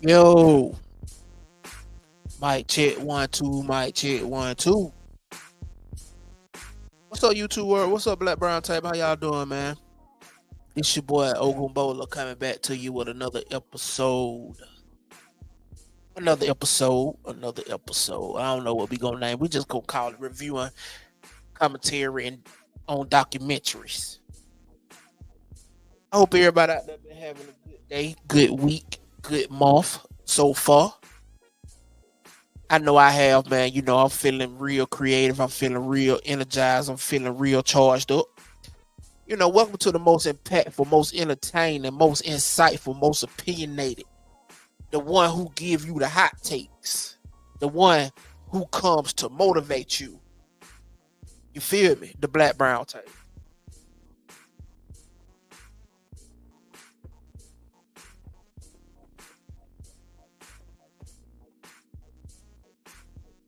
Yo, mic check 1 2, mic check 1 2. What's up, YouTube world? What's up, Black Brown Type? How y'all doing, man? It's your boy Ogumbola coming back to you with another episode. Another episode. I don't know what we gonna name. We just gonna call it reviewing commentary and on documentaries. I hope everybody out there been having a good day, good week, good month so far. I know I have, man. You know, I'm feeling real creative. I'm feeling real energized. I'm feeling real charged up. You know, welcome to the most impactful, most entertaining, most insightful, most opinionated. The one who give you the hot takes. The one who comes to motivate you. You feel me? The Black Brown Type.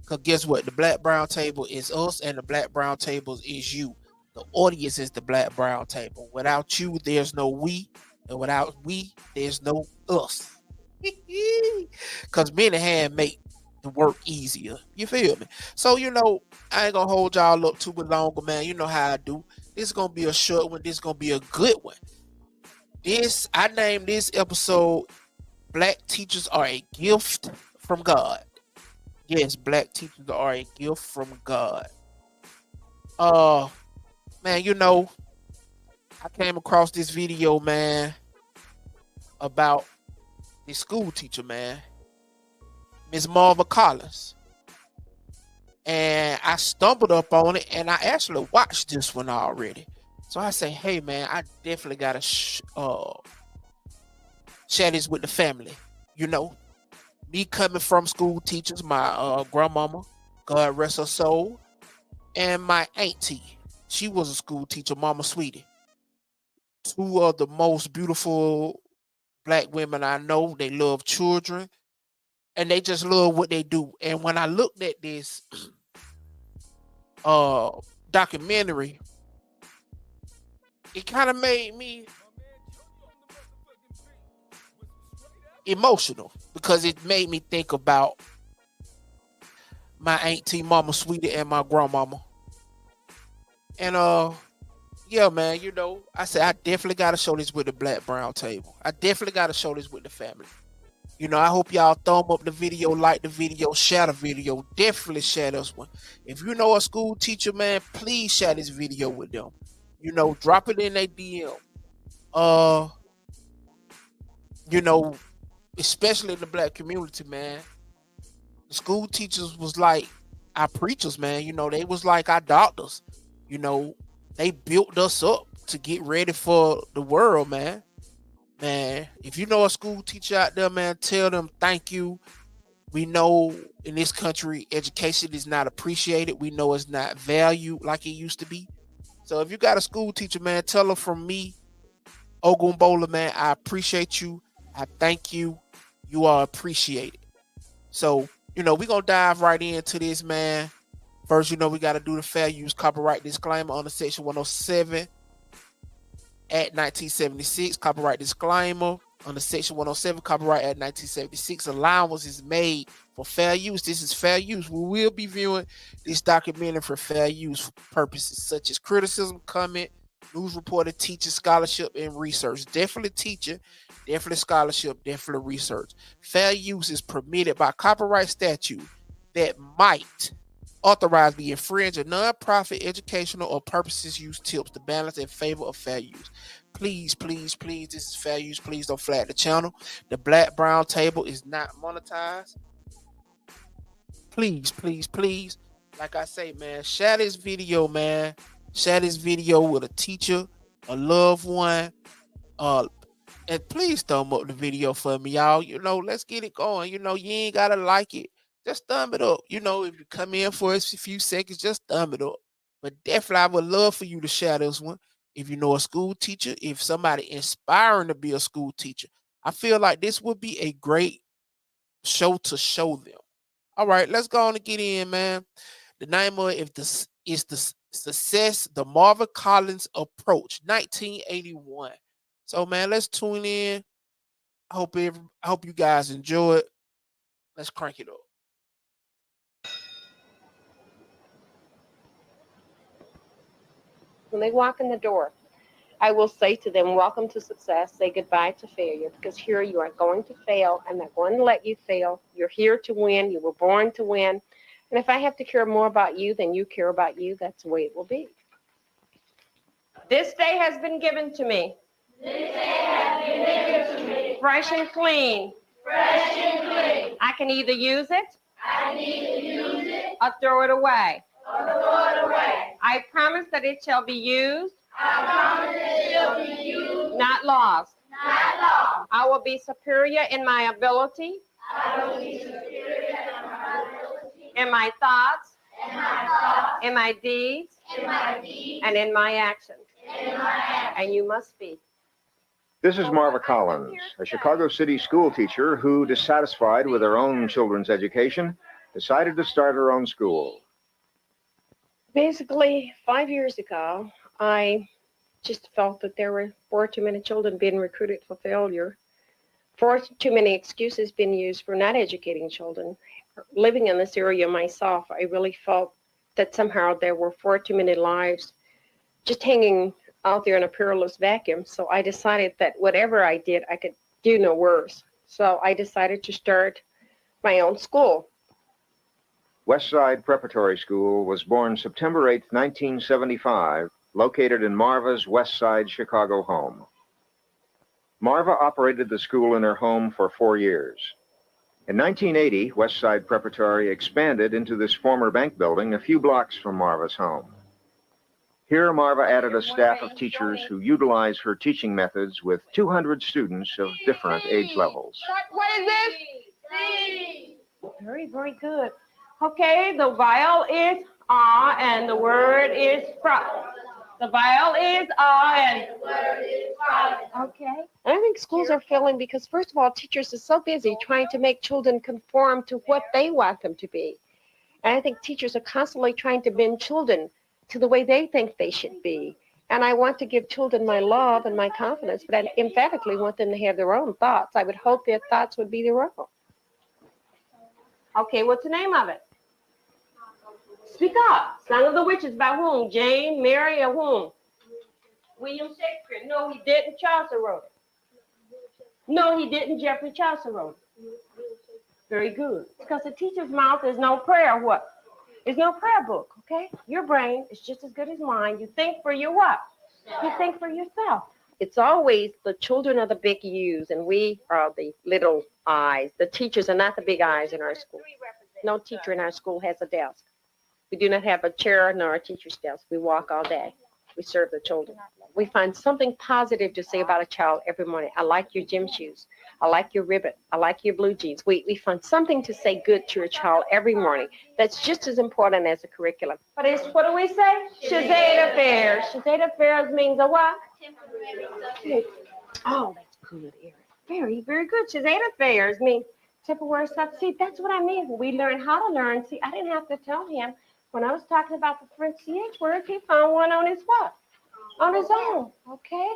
Because guess what? The Black Brown Table is us, and the Black Brown Table is you. The audience is the Black Brown Table. Without you, there's no we. And without we, there's no us. Because men and hand make the work easier. You feel me? So, you know, I ain't going to hold y'all up too much longer, man. You know how I do. This is going to be a short one. This is going to be a good one. I named this episode, Black Teachers Are a Gift from God. Yes, black teachers are a gift from God. Man, you know, I came across this video, man, about this school teacher, man, Miss Marva Collins. And I stumbled up on it, and I actually watched this one already. So I say, hey, man, I definitely got to share this with the family, you know. Me coming from school teachers, my grandmama, God rest her soul, and my auntie. She was a school teacher, Mama Sweetie. Two of the most beautiful black women I know. They love children, and they just love what they do. And when I looked at this documentary, it kind of made me emotional because it made me think about my auntie, Mama Sweetie, and my grandmama. And yeah, man, you know, I said I definitely gotta show this with the Black Brown Table. I definitely gotta show this with the family. You know, I hope y'all thumb up the video, like the video, share the video. Definitely share this one. If you know a school teacher, man, please share this video with them. You know, drop it in their DM. You know, especially in the black community, man. The school teachers was like our preachers, man. You know, they was like our doctors. You know, they built us up to get ready for the world, man. Man, if you know a school teacher out there, man, tell them thank you. We know in this country, education is not appreciated. We know it's not valued like it used to be. So if you got a school teacher, man, tell them from me, Ogumbola, man, I appreciate you. I thank you. You are appreciated. So, you know, we're going to dive right into this, man. First, you know, we got to do the fair use copyright disclaimer on the section 107 at 1976. Copyright disclaimer on the section 107. Copyright at 1976. Allowance is made for fair use. This is fair use. We will be viewing this documentary for fair use purposes such as criticism, comment, news reporter, teaching, scholarship, and research. Definitely teaching, definitely scholarship, definitely research. Fair use is permitted by copyright statute that might authorize the infringe of non-profit educational or purposes use tips to balance in favor of fair use. Please, please, please, this is fair use. Please don't flag the channel. The Black Brown Table is not monetized. Please, please, please. Like I say, man, share this video, man. Share this video with a teacher, a loved one, and please thumb up the video for me, y'all. You know, let's get it going. You know, you ain't gotta like it. Just thumb it up. You know, if you come in for a few seconds, just thumb it up. But definitely, I would love for you to share this one. If you know a school teacher, if somebody inspiring to be a school teacher, I feel like this would be a great show to show them. All right, let's go on and get in, man. The name of it is Success, the Marvin Collins Approach, 1981. So, man, let's tune in. I hope you guys enjoy it. Let's crank it up. When they walk in the door, I will say to them, welcome to success, say goodbye to failure, because here you are going to fail. I'm not going to let you fail. You're here to win. You were born to win. And if I have to care more about you than you care about you, that's the way it will be. This day has been given to me. This day has been given to me. Fresh and clean. Fresh and clean. I can either use it. Or throw it away. I promise that it shall be used. Not lost. I will be superior in my ability. In my thoughts. In my deeds. And in my actions. And you must be. This is Marva Collins, a Chicago City school teacher who, dissatisfied with her own children's education, decided to start her own school. Basically, 5 years ago, I just felt that there were far too many children being recruited for failure, far too many excuses being used for not educating children. Living in this area myself, I really felt that somehow there were far too many lives just hanging out there in a perilous vacuum. So I decided that whatever I did, I could do no worse. So I decided to start my own school. Westside Preparatory School was born September 8, 1975, located in Marva's Westside Chicago home. Marva operated the school in her home for 4 years. In 1980, Westside Preparatory expanded into this former bank building a few blocks from Marva's home. Here, Marva added a staff of teachers who utilize her teaching methods with 200 students of different age levels. What is this? Very, very good. Okay, the vowel is ah and the word is from. The vowel is ah and the word is from. Okay. And I think schools are failing because, first of all, teachers are so busy trying to make children conform to what they want them to be. And I think teachers are constantly trying to bend children to the way they think they should be. And I want to give children my love and my confidence, but I emphatically want them to have their own thoughts. I would hope their thoughts would be their own. Okay, what's the name of it? Speak up. Song of the Witches by whom? Jane, Mary, or whom? William Shakespeare. No, he didn't. Chaucer wrote it. No, he didn't. Geoffrey Chaucer wrote it. Very good. Because the teacher's mouth is no prayer. What? It's no prayer book, okay? Your brain is just as good as mine. You think for your what? You think for yourself. It's always the children are the big U's and we are the little I's. The teachers are not the big I's in our school. No teacher in our school has a desk. We do not have a chair nor a teacher's desk. We walk all day. We serve the children. We find something positive to say about a child every morning. I like your gym shoes. I like your ribbon. I like your blue jeans. We find something to say good to a child every morning. That's just as important as the curriculum. But it's, what do we say? Shazade affairs. Shazade affairs means a what? Oh, that's good, Eric. Very, very good. Shazade affairs means temporary stuff. See, that's what I mean. When we learn how to learn. See, I didn't have to tell him. When I was talking about the French CH word, he found one on his what? On his own, okay?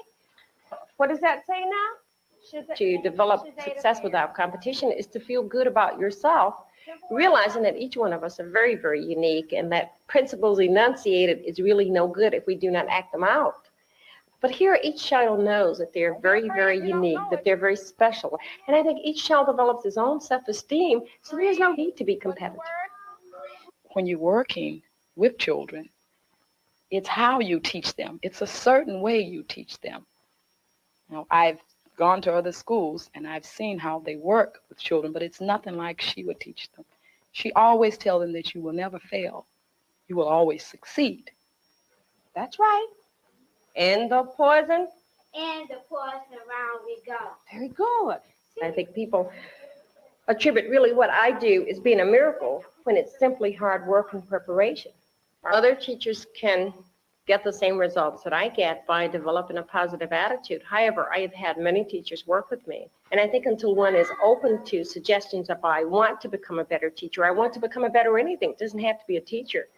What does that say now? To develop success without competition is to feel good about yourself, realizing that each one of us are very, very unique and that principles enunciated is really no good if we do not act them out. But here, each child knows that they're very, very unique, that they're very special. And I think each child develops his own self-esteem, so there's no need to be competitive. When you're working with children, it's how you teach them. It's a certain way you teach them. Now, I've gone to other schools and I've seen how they work with children, but it's nothing like she would teach them. She always tells them that you will never fail. You will always succeed. That's right. And the poison? And the poison around we go. Very good. I think people attribute really what I do as being a miracle when it's simply hard work and preparation. Other teachers can get the same results that I get by developing a positive attitude. However, I have had many teachers work with me. And I think until one is open to suggestions of, I want to become a better teacher, I want to become a better anything, it doesn't have to be a teacher.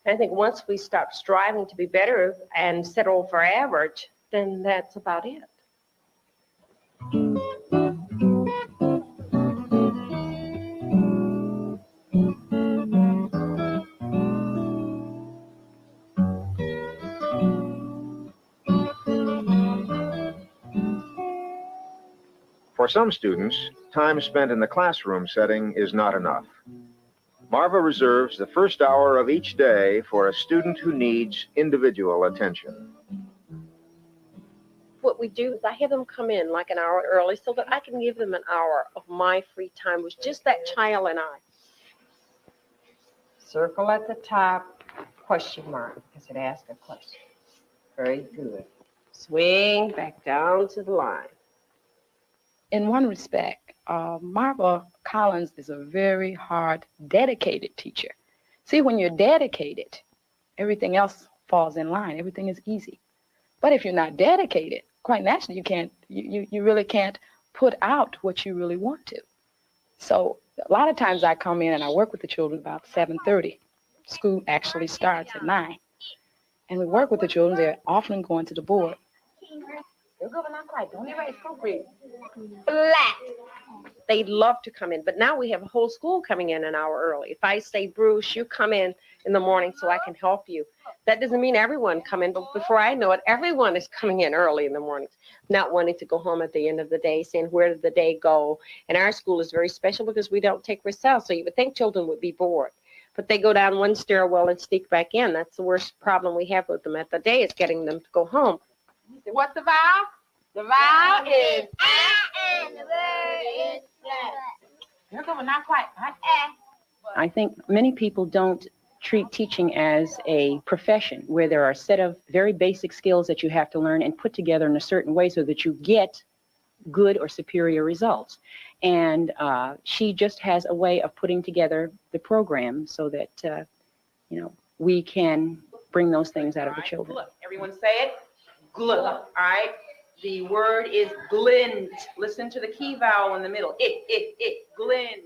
I think once we stop striving to be better and settle for average, then that's about it. For some students, time spent in the classroom setting is not enough. Marva reserves the first hour of each day for a student who needs individual attention. What we do is I have them come in like an hour early so that I can give them an hour of my free time with just that child and I. Circle at the top, question mark, because it asks a question. Very good. Swing back down to the line. In one respect, Marva Collins is a very hard, dedicated teacher. See, when you're dedicated, everything else falls in line. Everything is easy. But if you're not dedicated, quite naturally, you really can't put out what you really want to. So a lot of times I come in and I work with the children about 7:30. School actually starts at 9. And we work with the children. They're often going to the board. Don't erase, go read. Flat. They love to come in, but now we have a whole school coming in an hour early. If I say, Bruce, you come in the morning so I can help you. That doesn't mean everyone come in, but before I know it, everyone is coming in early in the mornings, not wanting to go home at the end of the day, saying, where did the day go? And our school is very special because we don't take recess, so you would think children would be bored. But they go down one stairwell and sneak back in. That's the worst problem we have with them at the day, is getting them to go home. What's the vowel? The vowel is And the word is flat. You're going not quite. I think many people don't treat teaching as a profession where there are a set of very basic skills that you have to learn and put together in a certain way so that you get good or superior results. And she just has a way of putting together the program so that, we can bring those things out of the children. Look, everyone say it. Glint. All right. The word is glint. Listen to the key vowel in the middle. It. Glint.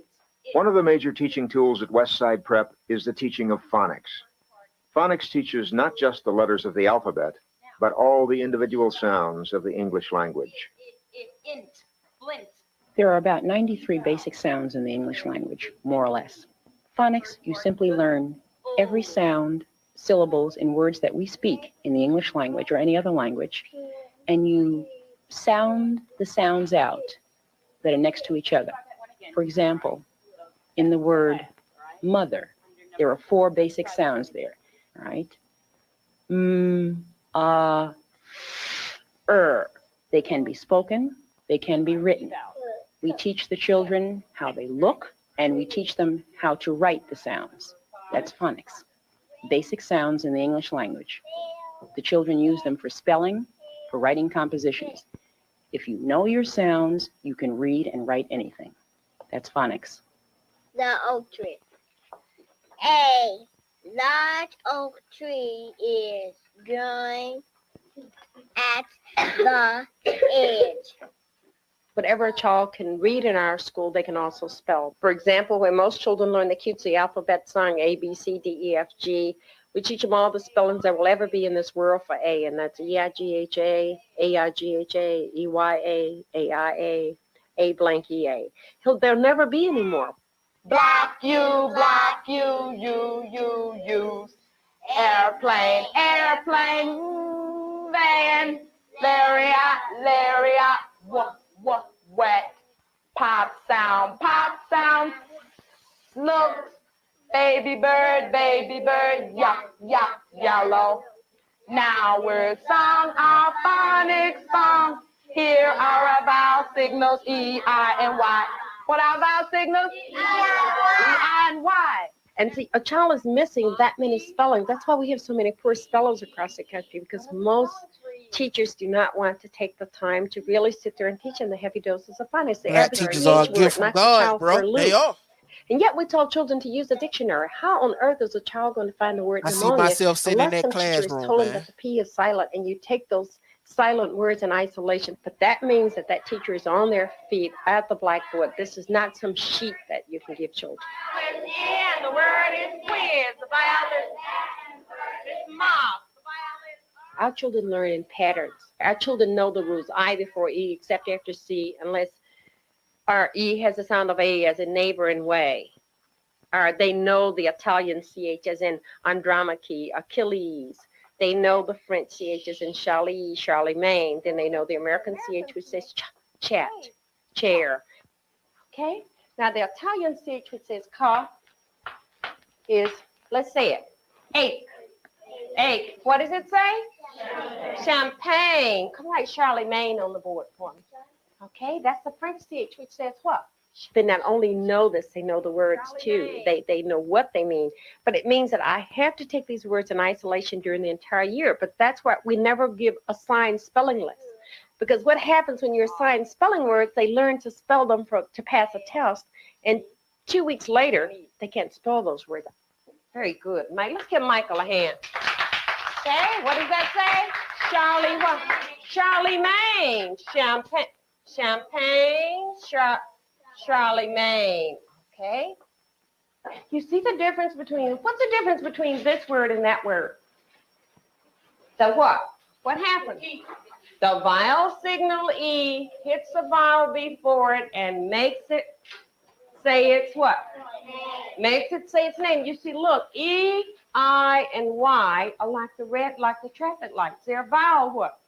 One of the major teaching tools at Westside Prep is the teaching of phonics. Phonics teaches not just the letters of the alphabet, but all the individual sounds of the English language. Int. Flint. There are about 93 basic sounds in the English language, more or less. Phonics, you simply learn every sound, syllables in words that we speak in the English language or any other language, and you sound the sounds out that are next to each other. For example, in the word mother, there are 4 basic sounds there, all right? They can be spoken, they can be written. We teach the children how they look, and we teach them how to write the sounds. That's phonics. Basic sounds in the English language. The children use them for spelling, for writing compositions. If you know your sounds, you can read and write anything. That's phonics. The oak tree. A large oak tree is growing at the edge. Whatever a child can read in our school, they can also spell. For example, when most children learn the cutesy alphabet song, A, B, C, D, E, F, G, we teach them all the spellings there will ever be in this world for A, and that's E-I-G-H-A, A-I-G-H-A, E-Y-A, A-I-A, A blank E-A. There'll never be any more. Block you, use. Airplane, van. Lariat, wet. Pop sound. Look, baby bird, yellow. Now we're song, our phonics song. Here are our vowel signals, E, I, and Y. What are vowel signals? E, I, and Y. And see, a child is missing that many spellings. That's why we have so many poor spellers across the country, because most teachers do not want to take the time to really sit there and teach them the heavy doses of phonics. They Black ask for teachers are a each gift word, from knock the God, child for a bro. loop. They are. And yet we tell children to use a dictionary. How on earth is a child going to find the word I see pneumonia myself sitting in unless that some teacher has classroom, told them man. that the P is silent and you take those silent words in isolation? But that means that that teacher is on their feet at the blackboard. This is not some sheet that you can give children. And the word is quiz. The vowel is Our children learn in patterns. Our children know the rules. I before E, except after C, unless our E has the sound of A as in neighbor and way. Or they know the Italian CH as in Andromache, Achilles. They know the French CH as in Charlie, Charlemagne. Then they know the American CH which says chat, chair. Okay? Now the Italian CH which says ca is, let's say it, ache. Ache. What does it say? Champagne. Come like Charlemagne on the board for me. Okay, that's the French CH which says what? They not only know this, they know the words too. They know what they mean. But it means that I have to take these words in isolation during the entire year. But that's why we never give assigned spelling lists. Because what happens when you're assigned spelling words, they learn to spell them to pass a test. And 2 weeks later, they can't spell those words. Very good. Mike, let's give Michael a hand. Okay, what does that say? Charlie what? Charlemagne. Champagne. Charlemagne. Okay. You see the difference between, what's the difference between this word and that word? The what? What happens? The vowel signal E hits the vowel before it and makes it say its what? Makes it say its name. You see, look, E, I, and Y are like the traffic lights. They're vowel what?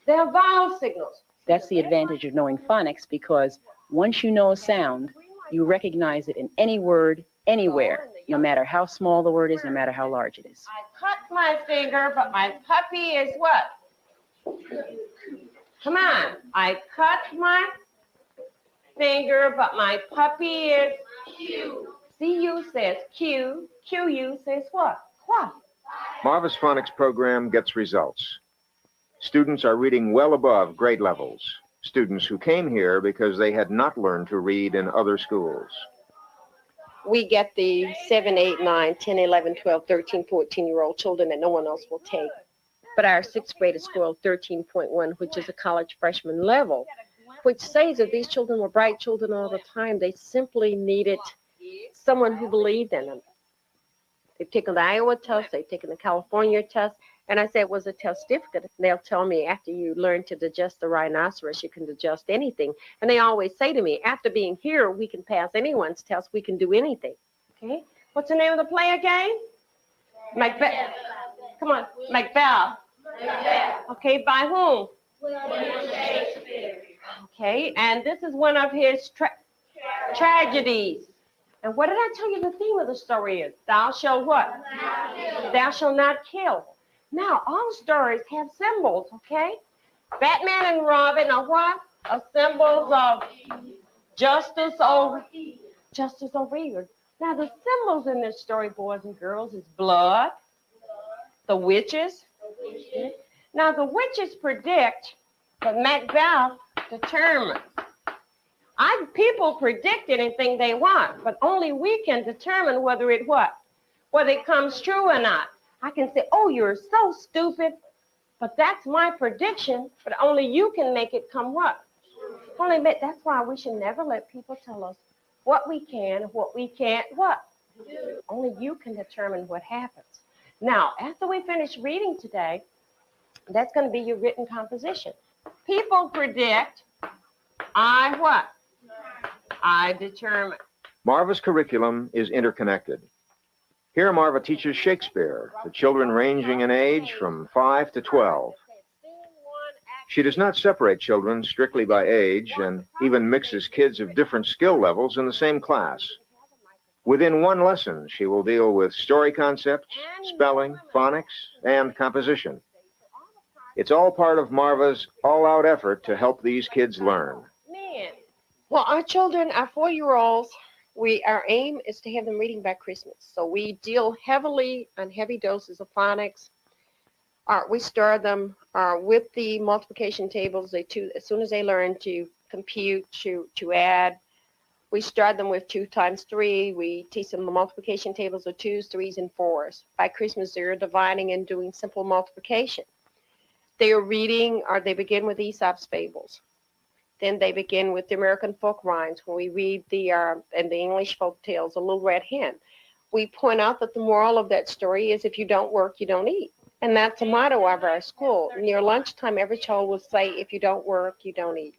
They're vowel signals. That's the advantage of knowing phonics, because once you know a sound, you recognize it in any word, anywhere, no matter how small the word is, no matter how large it is. I cut my finger, but my puppy is what? Come on. I cut my finger, but my puppy is Q. CU says Q. QU says what? Qua. Marva's phonics program gets results. Students are reading well above grade levels. Students who came here because they had not learned to read in other schools. We get the 7, 8, 9, 10, 11, 12, 13, 14-year-old children that no one else will take. But our sixth graders scored 13.1, which is a college freshman level, which says that these children were bright children all the time. They simply needed someone who believed in them. They've taken the Iowa test, they've taken the California test, and I said, was a test difficult? They'll tell me, after you learn to digest the rhinoceros, you can digest anything. And they always say to me, after being here, we can pass anyone's test, we can do anything. Okay? What's the name of the play again? Macbeth. Come on, Macbeth. Okay, by whom? Okay, and this is one of his tragedies. And what did I tell you the theme of the story is? Thou shalt what? Thou shalt not kill. Now, all stories have symbols, okay? Batman and Robin are what? Are symbols of justice over evil. Now, the symbols in this story, boys and girls, is blood, the witches. Now, the witches predict, but Macbeth determines. People predict anything they want, but only we can determine whether it what? Whether it comes true or not. I can say, oh, you're so stupid, but that's my prediction, but only you can make it come what? That's why we should never let people tell us what we can, what we can't, what? Only you can determine what happens. Now, after we finish reading today, that's going to be your written composition. People predict, I what? I determine. Marva's curriculum is interconnected. Here, Marva teaches Shakespeare to children ranging in age from 5 to 12. She does not separate children strictly by age and even mixes kids of different skill levels in the same class. Within one lesson, she will deal with story concepts, spelling, phonics, and composition. It's all part of Marva's all-out effort to help these kids learn. Well, our children, our 4-year-olds, our aim is to have them reading by Christmas. So we deal heavily on heavy doses of phonics. We start them with the multiplication tables. As soon as they learn to compute, to add, we start them with 2 times 3. We teach them the multiplication tables of 2s, 3s, and 4s. By Christmas, they're dividing and doing simple multiplication. They are reading, or they begin with Aesop's fables. Then they begin with the American folk rhymes, when we read the English folk tales, The Little Red Hen. we point out that the moral of that story is if you don't work, you don't eat. And that's a motto of our school. Near lunchtime, every child will say, if you don't work, you don't eat.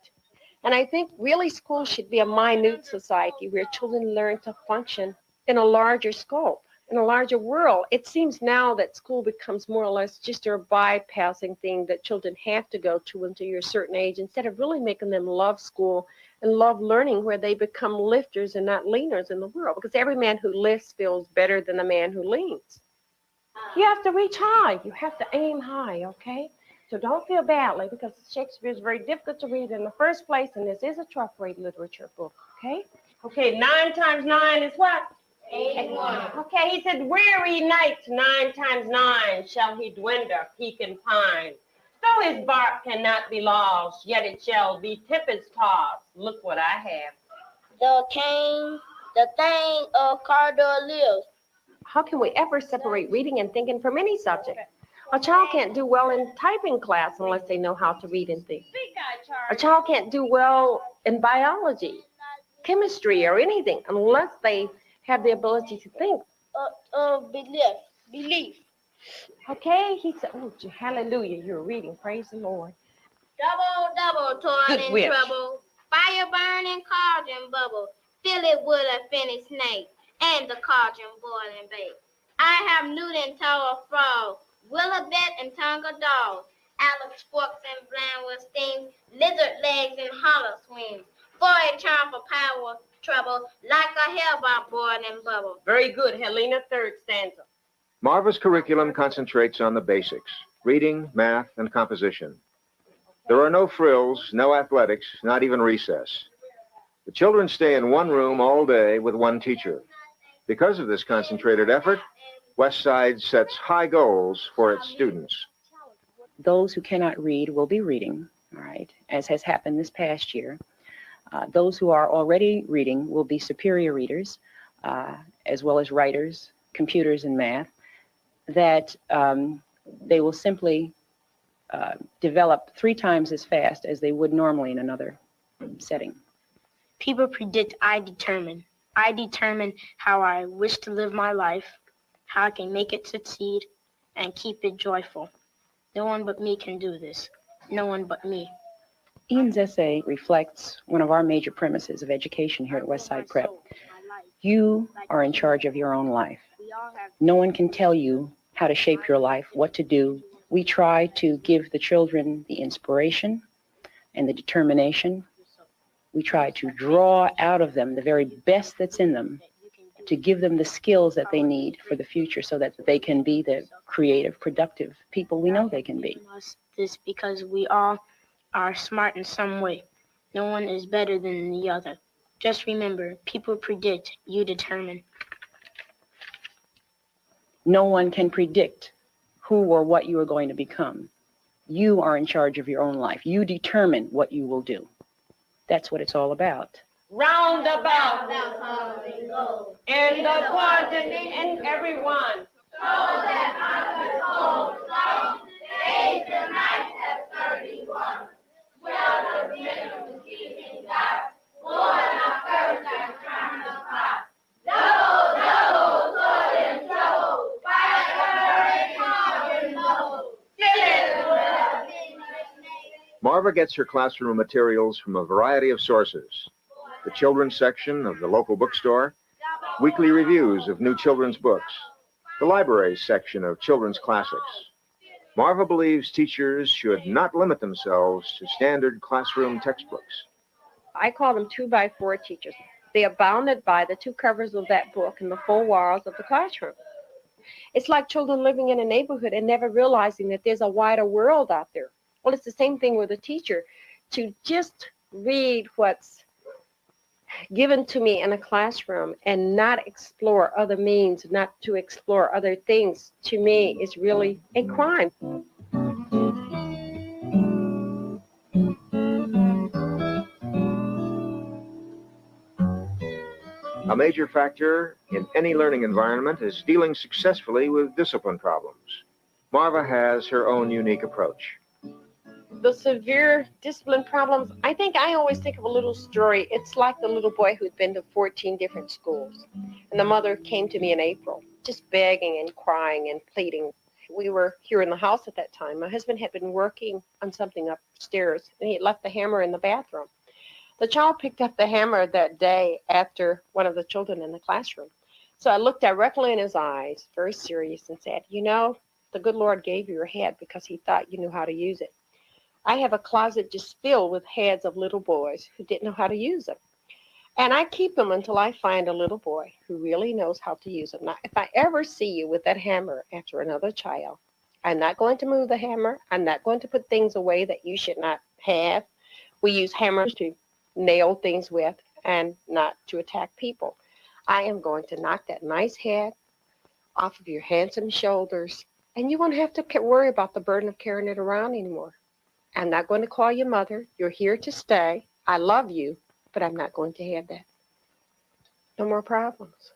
And I think really school should be a minute society where children learn to function in a larger scope, in a larger world. It seems now that school becomes more or less just a bypassing thing that children have to go to until you're a certain age, instead of really making them love school and love learning, where they become lifters and not leaners in the world. Because every man who lifts feels better than the man who leans. You have to reach high. You have to aim high, okay? So don't feel badly, because Shakespeare is very difficult to read in the first place, and this is a 12th grade literature book, okay? Okay, 9 times 9 is what? 81. Okay, he said, weary nights, 9 times 9 shall he dwindle, peak and pine. So his bark cannot be lost, yet it shall be tempest tossed. Look what I have. The thing of Cardor lives. How can we ever separate reading and thinking from any subject? A child can't do well in typing class unless they know how to read and think. A child can't do well in biology, chemistry, or anything unless they have the ability to think. Belief. Okay, he said, oh, hallelujah, you're reading, praise the Lord. Double, toil Good and witch. trouble. Fire burning, cauldron bubble. Fill it with a finished snake, and the cauldron boiling bake. I have Newton Tower frog, Willabet and tongue of dog, Alex forks and bland with steam, lizard legs and hollow swings. For a charm for power, trouble, like a hellbound boiling bubble. Very good, Helena, third stanza. Marva's curriculum concentrates on the basics: reading, math, and composition. There are no frills, no athletics, not even recess. The children stay in one room all day with one teacher. Because of this concentrated effort, Westside sets high goals for its students. Those who cannot read will be reading, all right, as has happened this past year. Those who are already reading will be superior readers, as well as writers, computers, and math, that they will simply develop 3 times as fast as they would normally in another setting. People predict I determine. I determine how I wish to live my life, how I can make it succeed, and keep it joyful. No one but me can do this. No one but me. Ian's essay reflects one of our major premises of education here at Westside Prep. You are in charge of your own life. No one can tell you how to shape your life, what to do. We try to give the children the inspiration and the determination. We try to draw out of them the very best that's in them, to give them the skills that they need for the future so that they can be the creative, productive people we know they can be. This because we all are smart in some way. No one is better than the other. Just remember, people predict, you determine. No one can predict who or what you are going to become. You are in charge of your own life. You determine what you will do. That's what it's all about. Roundabout, in the quadrant, and everyone. So that I could hold some days and nights at 31. Well, the rhythm keeping God, born of first and trying to fight. Double, toil and trouble, fire and cauldron bubble. Marva gets her classroom materials from a variety of sources: the children's section of the local bookstore, weekly reviews of new children's books, the library section of children's classics. Marva believes teachers should not limit themselves to standard classroom textbooks. I call them 2x4 teachers. They are bounded by the 2 covers of that book and the 4 walls of the classroom. It's like children living in a neighborhood and never realizing that there's a wider world out there. Well, it's the same thing with a teacher. To just read what's given to me in a classroom and not explore other means, not to explore other things, to me is really a crime. A major factor in any learning environment is dealing successfully with discipline problems. Marva has her own unique approach. the severe discipline problems, I think I always think of a little story. It's like the little boy who'd been to 14 different schools. And the mother came to me in April, just begging and crying and pleading. We were here in the house at that time. My husband had been working on something upstairs, and he had left the hammer in the bathroom. The child picked up the hammer that day after one of the children in the classroom. So I looked directly in his eyes, very serious, and said, you know, the good Lord gave you your head because he thought you knew how to use it. I have a closet just filled with heads of little boys who didn't know how to use them. And I keep them until I find a little boy who really knows how to use them. Now, if I ever see you with that hammer after another child, I'm not going to move the hammer. I'm not going to put things away that you should not have. We use hammers to nail things with and not to attack people. I am going to knock that nice head off of your handsome shoulders, and you won't have to worry about the burden of carrying it around anymore. I'm not going to call you mother. You're here to stay. I love you, but I'm not going to have that. No more problems.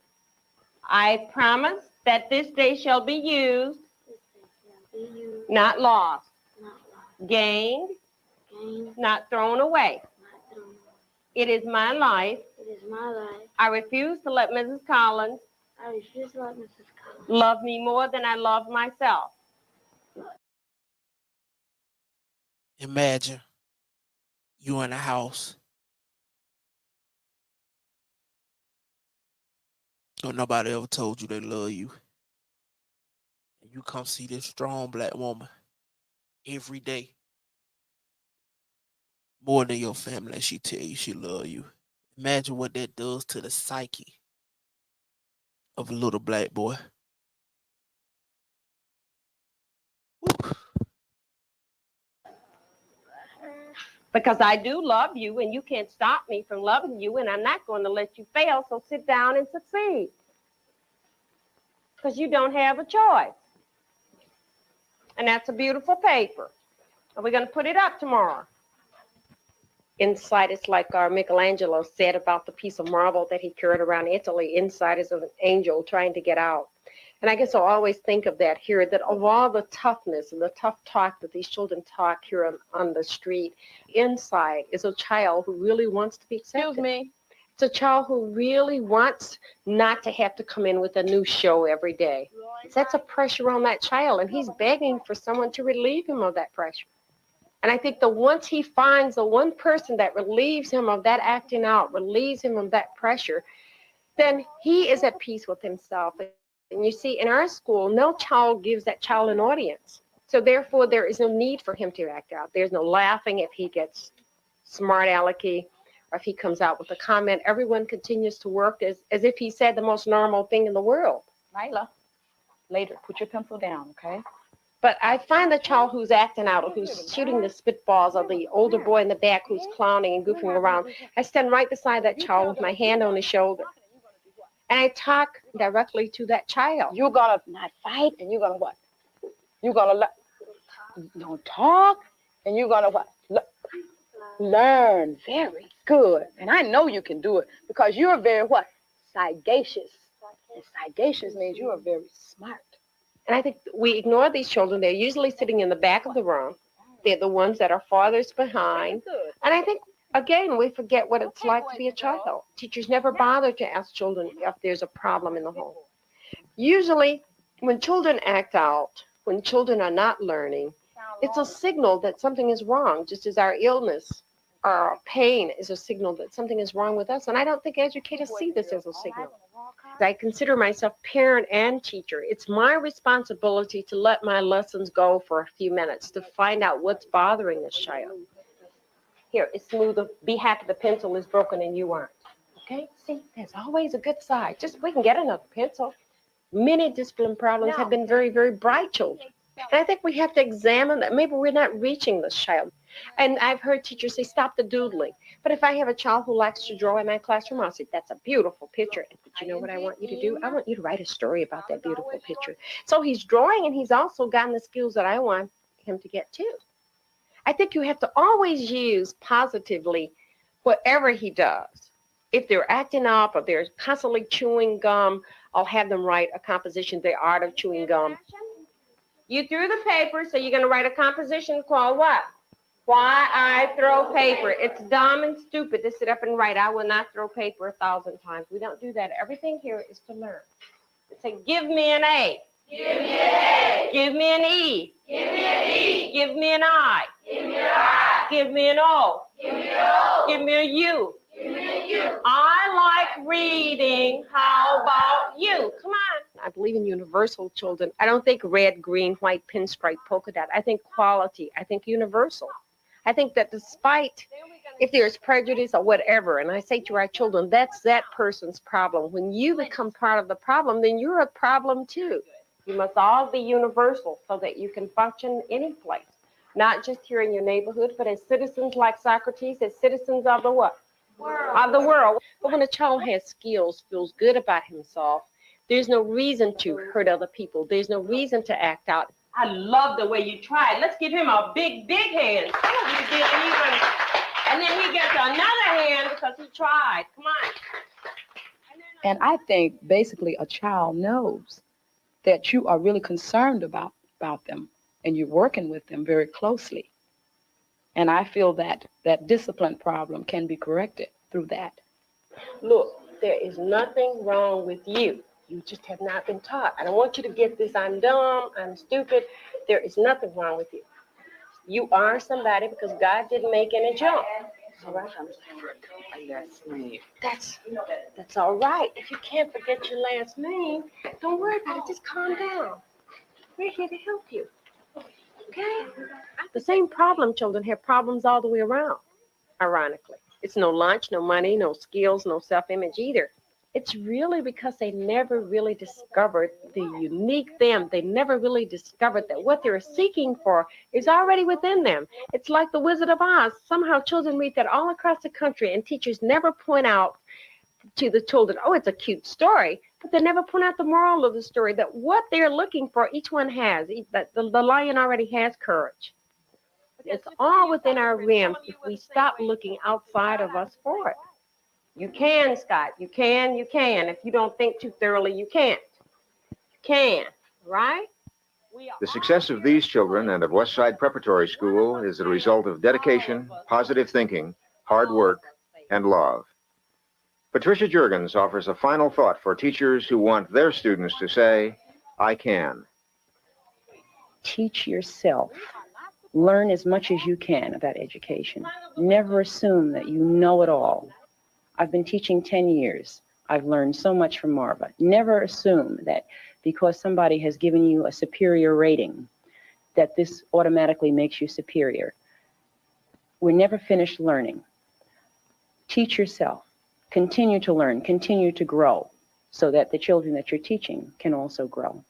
I promise that this day shall be used, not lost, gained, not thrown away. It is my life. I refuse to let Mrs. Collins love me more than I love myself. Imagine you in a house. Or nobody ever told you they love you. And you come see this strong black woman every day. More than your family, and she tell you she love you. Imagine what that does to the psyche of a little black boy. Whew. Because I do love you, and you can't stop me from loving you, and I'm not going to let you fail, so sit down and succeed. Because you don't have a choice. And that's a beautiful paper. Are we going to put it up tomorrow? Inside, it's like our Michelangelo said about the piece of marble that he carried around Italy. Inside is an angel trying to get out. And I guess I'll always think of that here, that of all the toughness and the tough talk that these children talk here on the street, inside is a child who really wants to be accepted. Excuse me. It's a child who really wants not to have to come in with a new show every day. That's a pressure on that child, and he's begging for someone to relieve him of that pressure. And I think that once he finds the one person that relieves him of that acting out, relieves him of that pressure, then he is at peace with himself. And you see, in our school, no child gives that child an audience. So therefore, there is no need for him to act out. There's no laughing if he gets smart alecky or if he comes out with a comment. Everyone continues to work as if he said the most normal thing in the world. Nyla, later, put your pencil down, okay? But I find the child who's acting out, or who's shooting the spitballs, or the older boy in the back who's clowning and goofing around, I stand right beside that child with my hand on his shoulder. And I talk directly to that child. You're gonna not fight, and you're gonna what? You're gonna don't talk, and you're gonna what? Learn. Very good. And I know you can do it because you're very what? Sagacious. And sagacious means you are very smart. And I think we ignore these children. They're usually sitting in the back of the room. They're the ones that are farthest behind. And I think, again, we forget what it's like to be a child. Teachers never bother to ask children if there's a problem in the home. Usually, when children act out, when children are not learning, it's a signal that something is wrong, just as our illness or our pain is a signal that something is wrong with us. And I don't think educators see this as a signal. I consider myself parent and teacher. It's my responsibility to let my lessons go for a few minutes to find out what's bothering this child. Here, it's smooth. Be happy the pencil is broken and you aren't. Okay? See, there's always a good side. Just we can get another pencil. Many discipline problems have been very, very bright children. And I think we have to examine that. Maybe we're not reaching this child. And I've heard teachers say, stop the doodling. But if I have a child who likes to draw in my classroom, I'll say, that's a beautiful picture. But you know what I want you to do? I want you to write a story about that beautiful picture. So he's drawing, and he's also gotten the skills that I want him to get too. I think you have to always use positively whatever he does. If they're acting up or they're constantly chewing gum, I'll have them write a composition, The Art of Chewing Gum. You threw the paper, so you're going to write a composition called what? Why I throw paper. It's dumb and stupid to sit up and write. I will not throw paper 1,000 times. We don't do that. Everything here is to learn. Say, give me an A. Give me an A. Give me an E. Give me an E. Give me an I. Give me an I. Give me an O. Give me an O. Give me a U. Give me a U. I like reading. How about you? Come on. I believe in universal children. I don't think red, green, white, pinstripe, polka dot. I think quality. I think universal. I think that despite if there's prejudice or whatever, and I say to our children, that's that person's problem. When you become part of the problem, then you're a problem too. You must all be universal so that you can function any place, not just here in your neighborhood, but as citizens like Socrates, as citizens of the what? Of the world. But when a child has skills, feels good about himself, there's no reason to hurt other people. There's no reason to act out. I love the way you tried. Let's give him a big, big hand. Oh, you didn't even. And then he gets another hand because he tried. Come on. And I think basically a child knows that you are really concerned about them and you're working with them very closely. And I feel that that discipline problem can be corrected through that. Look, there is nothing wrong with you. You just have not been taught. I don't want you to get this, I'm dumb, I'm stupid. There is nothing wrong with you. You are somebody because God didn't make any junk. All right? That's all right. If you can't forget your last name, don't worry about it. Just calm down. We're here to help you. Okay? The same problem children have problems all the way around, ironically. It's no lunch, no money, no skills, no self-image either. It's really because they never really discovered the unique them. They never really discovered that what they're seeking for is already within them. It's like the Wizard of Oz. Somehow children read that all across the country, and teachers never point out to the children, oh, it's a cute story, but they never point out the moral of the story, that what they're looking for, each one has. That the lion already has courage. It's all within our realms if we stop looking outside of us for it. You can, Scott. You can. If you don't think too thoroughly, you can't. You can, right? The success of these children and of Westside Preparatory School is the result of dedication, positive thinking, hard work, and love. Patricia Juergens offers a final thought for teachers who want their students to say, I can. Teach yourself. Learn as much as you can about education. Never assume that you know it all. I've been teaching 10 years. I've learned so much from Marva. Never assume that because somebody has given you a superior rating, that this automatically makes you superior. We're never finished learning. Teach yourself. Continue to learn. Continue to grow so that the children that you're teaching can also grow.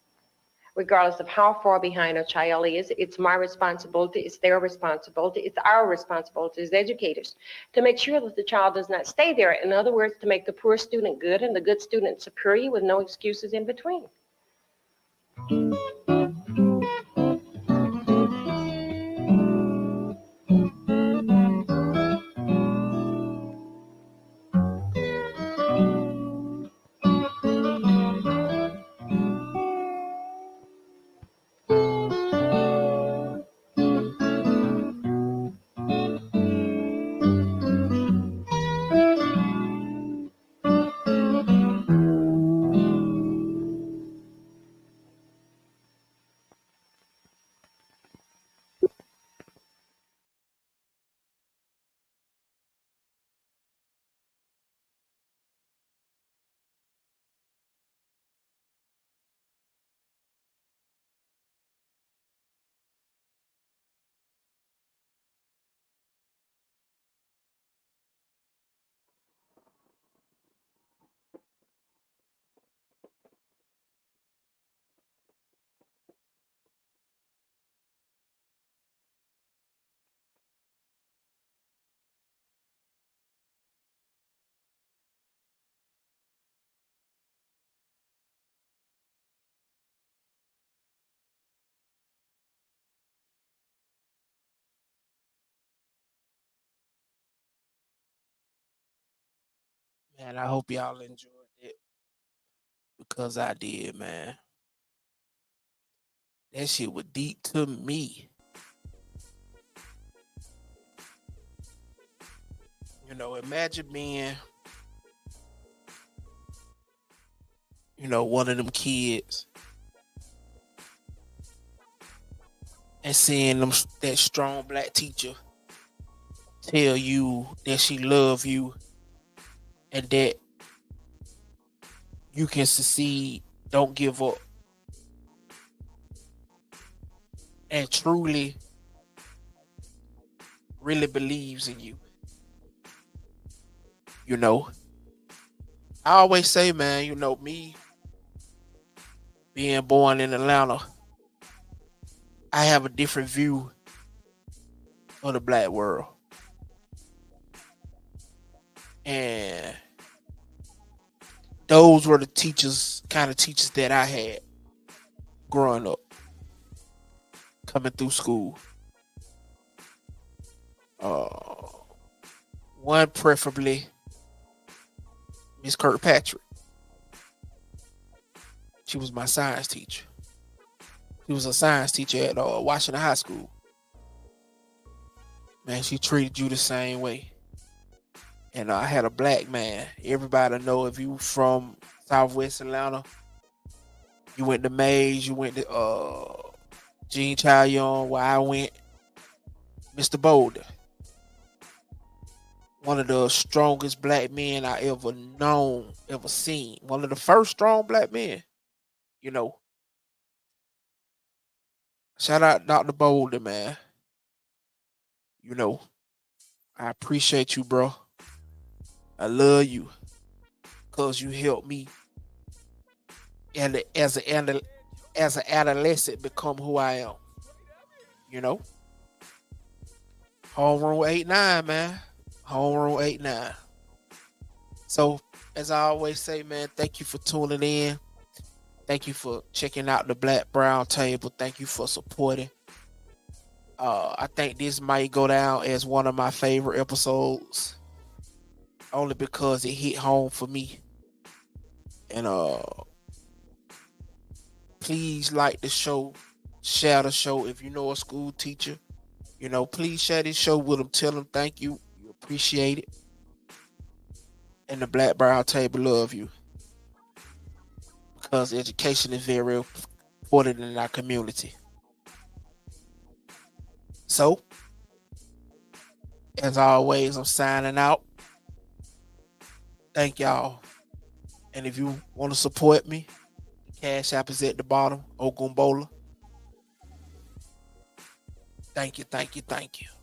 Regardless of how far behind a child is, it's my responsibility, it's their responsibility, it's our responsibility as educators to make sure that the child does not stay there. In other words, to make the poor student good and the good student superior with no excuses in between. Man, I hope y'all enjoyed it because I did, man. That shit was deep to me. Imagine being, one of them kids and seeing that strong black teacher tell you that she love you and that you can succeed, don't give up, and truly, really believes in you. I always say, man, me being born in Atlanta, I have a different view of the black world. And those were the kind of teachers that I had growing up, coming through school. One preferably Miss Kirkpatrick. She was my science teacher. She was a science teacher at Washington High School. Man, she treated you the same way. And I had a black man. Everybody know if you from Southwest Atlanta, you went to Mays, you went to Gene Child Young, where I went, Mr. Boulder. One of the strongest black men I ever known, ever seen. One of the first strong black men, Shout out Dr. Boulder, man. I appreciate you, bro. I love you. Because you helped me and as an adolescent become who I am. Homeroom 89, man. Homeroom 89. So, as I always say, man, thank you for tuning in. Thank you for checking out the Black Brown Table. Thank you for supporting. I think this might go down as one of my favorite episodes, only because it hit home for me. And please like the show, share the show. If you know a school teacher, please share this show with them. Tell them thank you. You appreciate it. And the Black Brown Table love you. Because education is very important in our community. So, as always, I'm signing out. Thank y'all. And if you want to support me, the Cash App is at the bottom, Ogumbola. Thank you, thank you, thank you.